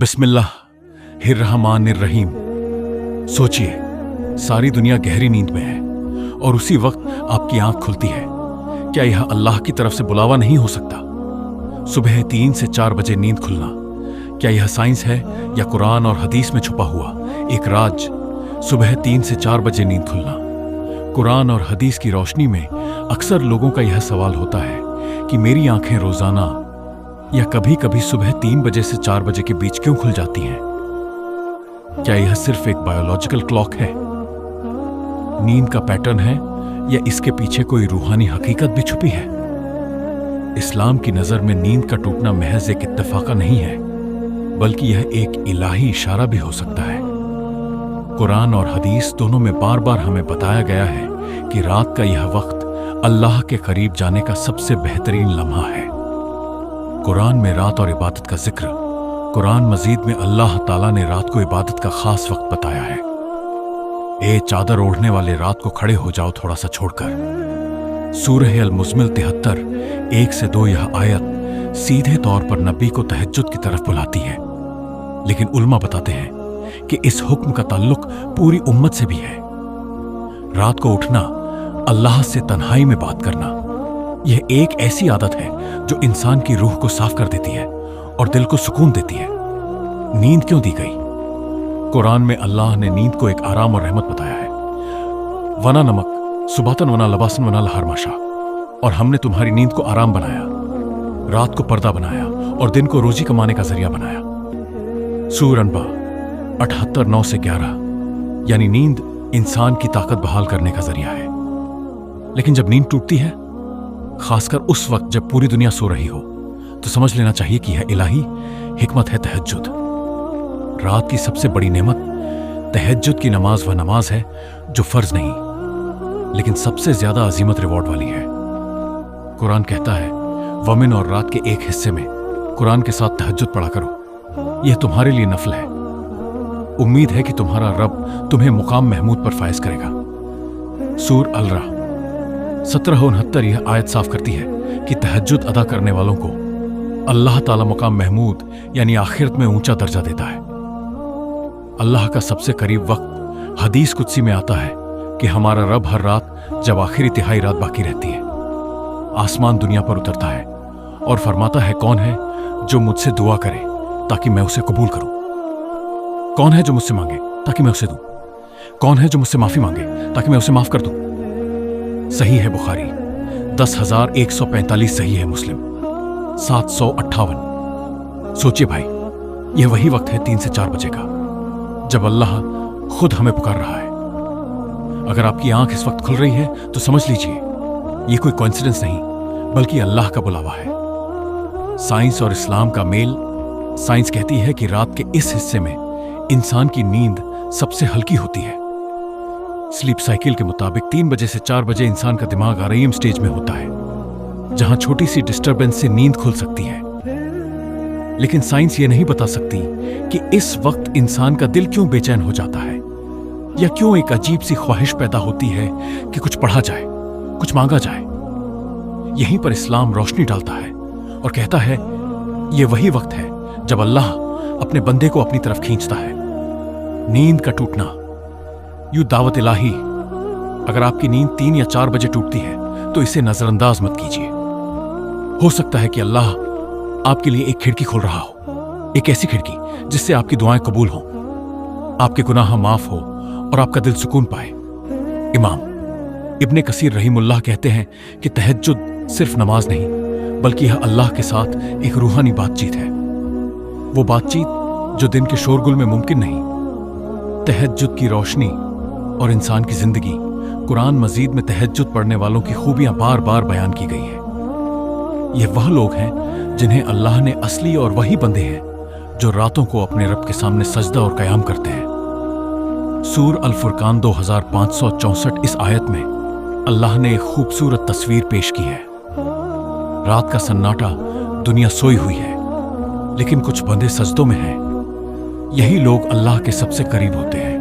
बिस्मिल्लाहिर्रहमानिर्रहीम। सोचिए, सारी दुनिया गहरी नींद में है और उसी वक्त आपकी आंख खुलती है। क्या यह अल्लाह की तरफ से बुलावा नहीं हो सकता? सुबह 3 से 4 बजे नींद खुलना, क्या यह साइंस है या कुरान और हदीस में छुपा हुआ एक राज? सुबह 3 से 4 बजे नींद खुलना। कुरान और हदीस की रोशनी में अक्सर लोगों का यह सवाल होता है कि मेरी आंखें रोजाना या कभी कभी सुबह 3 बजे से 4 बजे के बीच क्यों खुल जाती हैं? क्या यह सिर्फ एक बायोलॉजिकल क्लॉक है, नींद का पैटर्न है, या इसके पीछे कोई रूहानी हकीकत भी छुपी है? इस्लाम की नजर में नींद का टूटना महज एक इत्तेफाका नहीं है, बल्कि यह एक इलाही इशारा भी हो सकता है। कुरान और हदीस दोनों में बार बार हमें बताया गया है कि रात का यह वक्त अल्लाह के करीब जाने का सबसे बेहतरीन लम्हा है। कुरान में रात और इबादत का जिक्र। कुरान मजीद में अल्लाह ताला ने रात को इबादत का खास वक्त बताया है। ए चादर ओढ़ने वाले, रात को खड़े हो जाओ थोड़ा सा छोड़कर। सूरह अल-मुज़्मिल 73 1 से 2 यह आयत सीधे तौर पर नबी को तहज्जुद की तरफ बुलाती है, लेकिन उल्मा बताते हैं कि इस हुक्म का ताल्लुक पूरी उम्मत से भी है। रात को उठना, अल्लाह से तन्हाई में बात करना, यह एक ऐसी आदत है जो इंसान की रूह को साफ कर देती है और दिल को सुकून देती है। नींद क्यों दी गई? कुरान में अल्लाह ने नींद को एक आराम और रहमत बताया है। वना नमक सुबातन वना लबासन वना लहर माशा, और हमने तुम्हारी नींद को आराम बनाया, रात को पर्दा बनाया और दिन को रोजी कमाने का जरिया बनाया। सूर अनबा 78 9 से 11। यानी नींद इंसान की ताकत बहाल करने का जरिया है। लेकिन जब नींद टूटती है, खासकर उस वक्त जब पूरी दुनिया सो रही हो, तो समझ लेना चाहिए कि यह इलाही हिकमत है तहज्जुद। रात की सबसे बड़ी नेमत तहज्जुद की नमाज वह नमाज है जो फर्ज नहीं, लेकिन सबसे ज्यादा अजीमत रिवॉर्ड वाली है। कुरान कहता है, वमिन, और रात के एक हिस्से में कुरान के साथ तहज्जुद पढ़ा करो, यह तुम्हारे लिए नफल है। उम्मीद है कि तुम्हारा रब तुम्हें मुकाम महमूद पर फायज करेगा। सूर अल-रा 17-69 यह आयत साफ करती है कि तहज्जुद अदा करने वालों को अल्लाह ताला मुकाम महमूद यानी आखिरत में ऊंचा दर्जा देता है। अल्लाह का सबसे करीब वक्त हदीस कुदसी में आता है कि हमारा रब हर रात जब आखिरी तिहाई रात बाकी रहती है, आसमान दुनिया पर उतरता है और फरमाता है, कौन है जो मुझसे दुआ करे ताकि मैं उसे कबूल करूं? कौन है जो मुझसे मांगे ताकि मैं उसे दूं? कौन है जो मुझसे माफी मांगे ताकि मैं उसे माफ कर दूं? सही है बुखारी 10,145, सही है मुस्लिम 758। सोचिए भाई, यह वही वक्त है 3 से 4 बजे का, जब अल्लाह खुद हमें पुकार रहा है। अगर आपकी आंख इस वक्त खुल रही है तो समझ लीजिए यह कोई कोइंसिडेंस नहीं, बल्कि अल्लाह का बुलावा है। साइंस और इस्लाम का मेल। साइंस कहती है कि रात के इस हिस्से में इंसान की नींद सबसे हल्की होती है। स्लीप साइकिल के मुताबिक 3 बजे से 4 बजे इंसान का दिमाग आरईएम स्टेज में होता है, जहां छोटी सी डिस्टरबेंस से नींद खुल सकती है। लेकिन साइंस ये नहीं बता सकती कि इस वक्त इंसान का दिल क्यों बेचैन हो जाता है, या क्यों एक अजीब सी ख्वाहिश पैदा होती है कि कुछ पढ़ा जाए, कुछ मांगा जाए। यहीं पर इस्लाम रोशनी डालता है और कहता है, यह वही वक्त है जब अल्लाह अपने बंदे को अपनी तरफ खींचता है। नींद का टूटना, यूं दावत इलाही। अगर आपकी नींद 3 या 4 बजे टूटती है तो इसे नजरअंदाज मत कीजिए। हो सकता है कि अल्लाह आपके लिए एक खिड़की खोल रहा हो, एक ऐसी खिड़की जिससे आपकी दुआएं कबूल हों, आपके गुनाह माफ हो और आपका दिल सुकून पाए। इमाम इब्ने कसीर रहीमुल्लाह कहते हैं कि तहज्जुद सिर्फ नमाज नहीं, बल्कि यह अल्लाह के साथ एक रूहानी बातचीत है। वो बातचीत जो दिन के शोरगुल में मुमकिन नहीं। तहज्जुद की रोशनी और इंसान की जिंदगी। कुरान मजीद में तहज्जुद पढ़ने वालों की खूबियां बार बार बयान की गई हैं। ये वह लोग हैं जिन्हें अल्लाह ने असली और वही बंदे हैं जो रातों को अपने रब के सामने सजदा और कयाम करते हैं। सूर अल फुरकान 2564 इस आयत में अल्लाह ने एक खूबसूरत तस्वीर पेश की है। रात का सन्नाटा, दुनिया सोई हुई है, लेकिन कुछ बंदे सजदों में हैं। यही लोग अल्लाह के सबसे करीब होते हैं।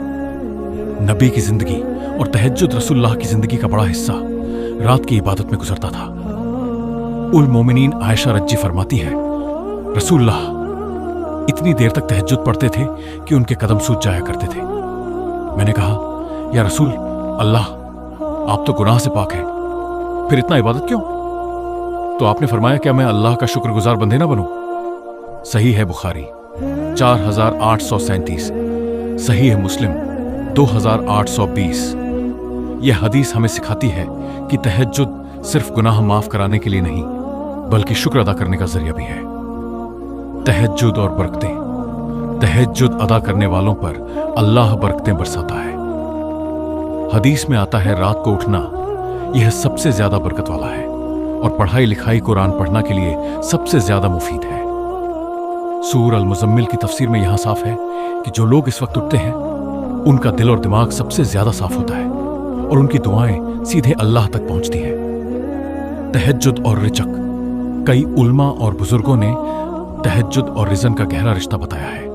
नबी की जिंदगी और तहज्जुद रसूलुल्लाह की जिंदगी का बड़ा हिस्सा रात की इबादत में गुजरता था। उल मोमिनीन आयशा रज्जी फरमाती है, रसूलुल्लाह इतनी देर तक तहज्जुद पढ़ते थे कि उनके कदम सूज जाया करते थे। मैंने कहा, या रसूल अल्लाह, आप तो गुनाह से पाक हैं, फिर इतना इबादत क्यों? तो आपने फरमाया, क्या मैं अल्लाह का शुक्रगुजार बंदे ना बनूं? सही है बुखारी 4837, सही है मुस्लिम 2820। यह हदीस हमें सिखाती है कि तहज्जुद सिर्फ गुनाह माफ कराने के लिए नहीं, बल्कि शुक्र अदा करने का जरिया भी है। तहज्जुद और बरकतें। तहज्जुद अदा करने वालों पर अल्लाह बरकतें बरसाता है। हदीस में आता है, रात को उठना यह सबसे ज्यादा बरकत वाला है और पढ़ाई लिखाई कुरान पढ़ना के लिए सबसे ज्यादा मुफीद है। सूर अल मुज़म्मिल की तफसीर में यहां साफ है कि जो लोग इस वक्त उठते हैं उनका दिल और दिमाग सबसे ज्यादा साफ होता है और उनकी दुआएं सीधे अल्लाह तक पहुंचती हैं। तहज्जुद और रिचक। कई उल्मा और बुजुर्गों ने तहज्जुद और रिज़न का गहरा रिश्ता बताया है।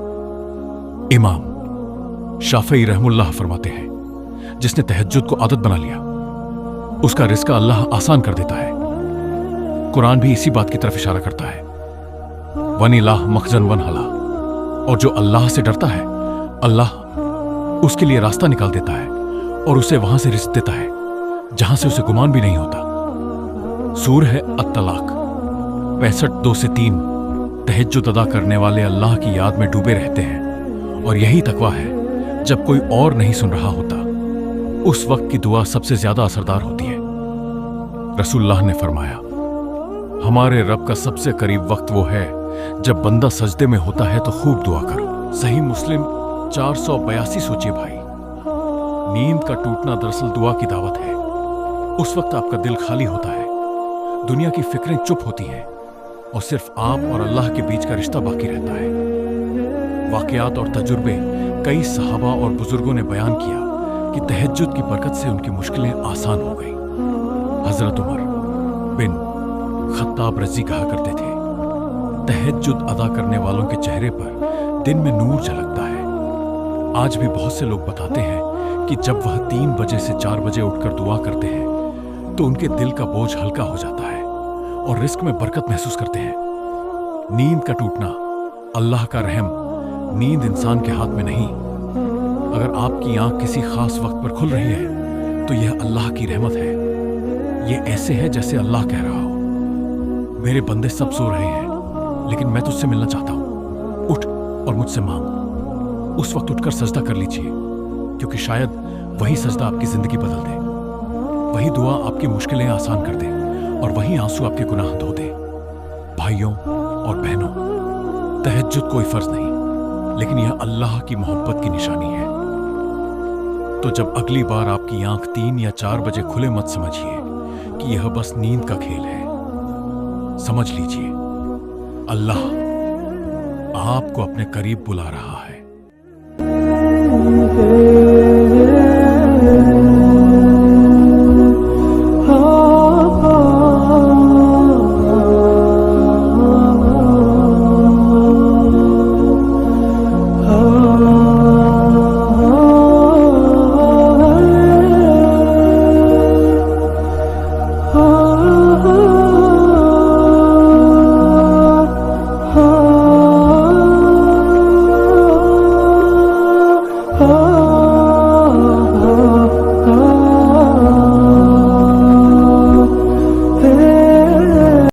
इमाम शाफई रहमुल्लाह फरमाते हैं, जिसने तहज्जुद को आदत बना लिया उसका रिज़्क अल्लाह आसान कर देता है। कुरान भी इसी बात की तरफ इशारा करता है, वनिलाह मखजन वन हला, और जो अल्लाह से डरता है अल्लाह उसके लिए रास्ता निकाल देता है और उसे वहां से रिज़्क देता है जहां से उसे गुमान भी नहीं होता। सूर है अत-तलाक 65:2-3। तहज्जुद अदा करने वाले अल्लाह की याद में डूबे रहते हैं और यही तकवा है, जब कोई और नहीं सुन रहा होता उस वक्त की दुआ सबसे ज्यादा असरदार होती है। रसूलुल्लाह ने फरमाया, हमारे रब का सबसे करीब वक्त वो है जब बंदा सजदे में होता है तो खूब दुआ करो। सही मुस्लिम 482। सोचिए भाई, नींद का टूटना दरअसल दुआ की दावत है। उस वक्त आपका दिल खाली होता है, दुनिया की फिक्रें चुप होती हैं और सिर्फ आप और अल्लाह के बीच का रिश्ता बाकी रहता है। वाकयात और तजुर्बे कई सहाबा और बुजुर्गों ने बयान किया कि तहज्जुद की बरकत से उनकी मुश्किलें आसान हो गई। हजरत उमर बिन खत्ताब रजी कहा करते थे, तहज्जुद अदा करने वालों के चेहरे पर दिन में नूर झलकता है। आज भी बहुत से लोग बताते हैं कि जब वह 3 बजे से 4 बजे उठकर दुआ करते हैं तो उनके दिल का बोझ हल्का हो जाता है और रिस्क में बरकत महसूस करते हैं। नींद का टूटना अल्लाह का रहम, नींद इंसान के हाथ में नहीं। अगर आपकी आंख किसी खास वक्त पर खुल रही है तो यह अल्लाह की रहमत है। यह ऐसे है जैसे अल्लाह कह रहा हो, मेरे बंदे सब सो रहे हैं लेकिन मैं तुझसे मिलना चाहता हूं, उठ और मुझसे मांग। उस वक्त उठकर सजदा कर लीजिए, क्योंकि शायद वही सजदा आपकी जिंदगी बदल दे, वही दुआ आपकी मुश्किलें आसान कर दे और वही आंसू आपके गुनाह धो दे। भाइयों और बहनों, तहज्जुद कोई फर्ज नहीं, लेकिन यह अल्लाह की मोहब्बत की निशानी है। तो जब अगली बार आपकी आंख 3 या 4 बजे खुले, मत समझिए कि यह बस नींद का खेल है। समझ लीजिए, अल्लाह आपको अपने करीब बुला रहा है।